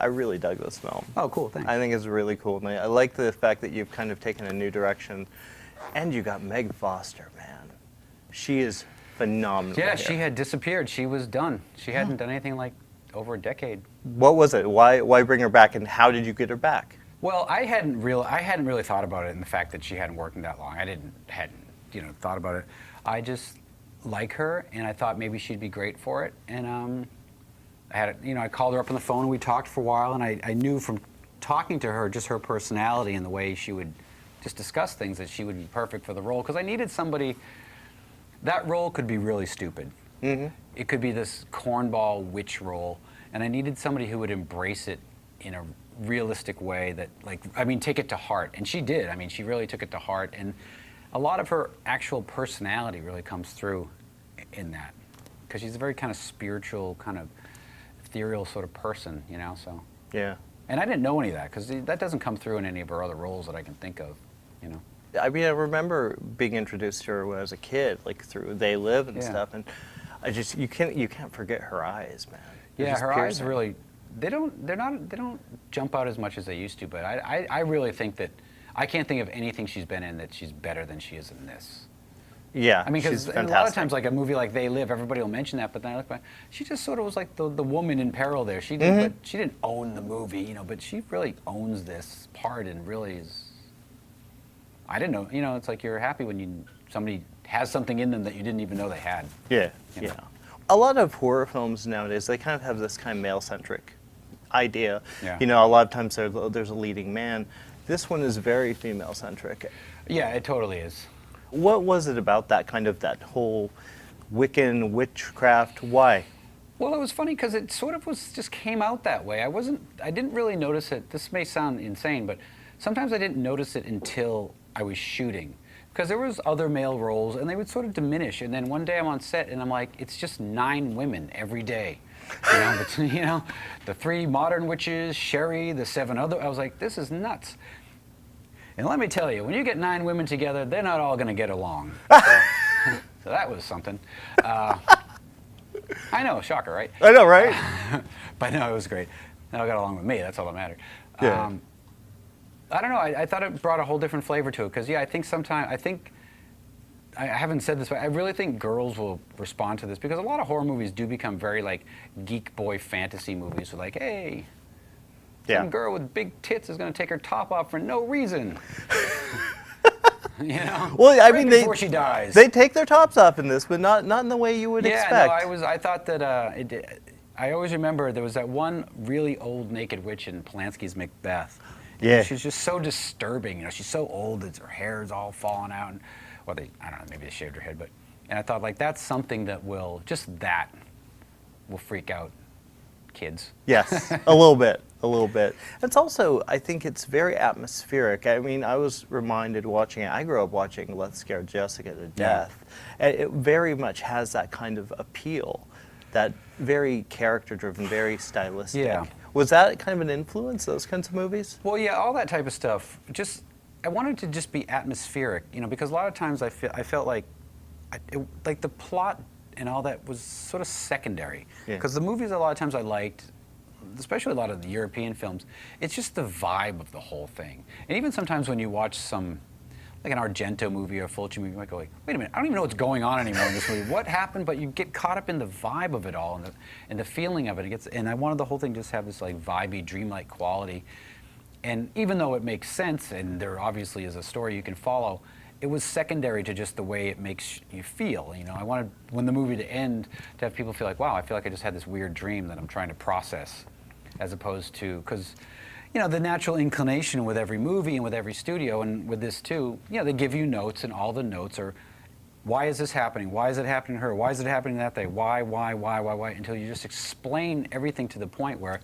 I really dug this film. Oh, cool, thanks. I think it's really cool. And I like the fact that you've kind of taken a new direction. And you got Meg Foster, man. She is phenomenal. Yeah, here. she had disappeared. She was done. She hadn't done anything like over a decade. What was it? Why bring her back, and how did you get her back? Well, I hadn't really thought about it, and the fact that she hadn't worked in that long. I hadn't thought about it. I just like her, and I thought maybe she'd be great for it. And I called her up on the phone, and we talked for a while, and I knew from talking to her, just her personality and the way she would just discuss things, that she would be perfect for the role. Because I needed somebody. That role could be really stupid. Mm-hmm. It could be this cornball witch role, and I needed somebody who would embrace it in a realistic way that, take it to heart. And she did. She really took it to heart, and a lot of her actual personality really comes through in that, because she's a very kind of spiritual, kind of ethereal sort of person, so. Yeah. And I didn't know any of that, because that doesn't come through in any of her other roles that I can think of, I remember being introduced to her when I was a kid, through They Live and stuff, and you can't forget her eyes, man. Yeah, her eyes really, they don't jump out as much as they used to, but I really think that, I can't think of anything she's been in that she's better than she is in this. Yeah, because a lot of times, a movie like They Live, everybody will mention that, but then I look back, she just sort of was like the woman in peril there. She didn't, but she didn't own the movie, but she really owns this part and really is. I didn't know, it's like you're happy when somebody has something in them that you didn't even know they had. Yeah, yeah. A lot of horror films nowadays, they kind of have this kind of male-centric idea. Yeah. A lot of times there's a leading man. This one is very female-centric. Yeah, it totally is. What was it about that whole Wiccan witchcraft? Why? Well, it was funny because it sort of just came out that way. I didn't really notice it. This may sound insane, but sometimes I didn't notice it until I was shooting, because there was other male roles and they would sort of diminish. And then one day I'm on set and I'm like, it's just 9 women every day. The 3 modern witches, Sherry, the 7 other. I was like, this is nuts. And let me tell you, when you get 9 women together, they're not all going to get along. So that was something. I know, shocker, right? I know, right? But no, it was great. They all got along with me. That's all that mattered. Yeah. I don't know. I thought it brought a whole different flavor to it. Because, I think I haven't said this, but I really think girls will respond to this. Because a lot of horror movies do become very, geek boy fantasy movies. So, hey, some girl with big tits is going to take her top off for no reason. Well, before she dies. They take their tops off in this, but not in the way you would expect. Yeah, no, I thought that I always remember there was that one really old naked witch in Polanski's Macbeth. Yeah. She's just so disturbing. She's so old that her hair is all falling out. And, I don't know, maybe they shaved her head, and I thought, that's something that will freak out kids. Yes, a little bit. It's also, I think it's very atmospheric. I was reminded watching it, I grew up watching Let's Scare Jessica to Death. And it very much has that kind of appeal, that very character-driven, very stylistic. Yeah. Was that kind of an influence, those kinds of movies? Well, yeah, all that type of stuff. I wanted to just be atmospheric, because a lot of times I felt like the plot and all that was sort of secondary. Because the movies a lot of times I liked, especially a lot of the European films, it's just the vibe of the whole thing. And even sometimes when you watch some, an Argento movie or a Fulci movie, you might go wait a minute, I don't even know what's going on anymore in this movie. What happened? But you get caught up in the vibe of it all and the feeling of it. And I wanted the whole thing to just have this vibey, dreamlike quality. And even though it makes sense, and there obviously is a story you can follow, it was secondary to just the way it makes you feel. I wanted, when the movie to end, to have people feel like, wow, I feel like I just had this weird dream that I'm trying to process, as opposed to, because the natural inclination with every movie and with every studio, and with this too, they give you notes, and all the notes are, why is this happening? Why is it happening to her? Why is it happening that day? Why, until you just explain everything to the point where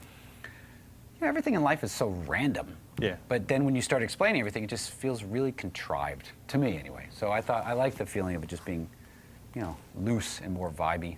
everything in life is so random. Yeah. But then when you start explaining everything, it just feels really contrived, to me anyway. So I liked the feeling of it just being, loose and more vibey.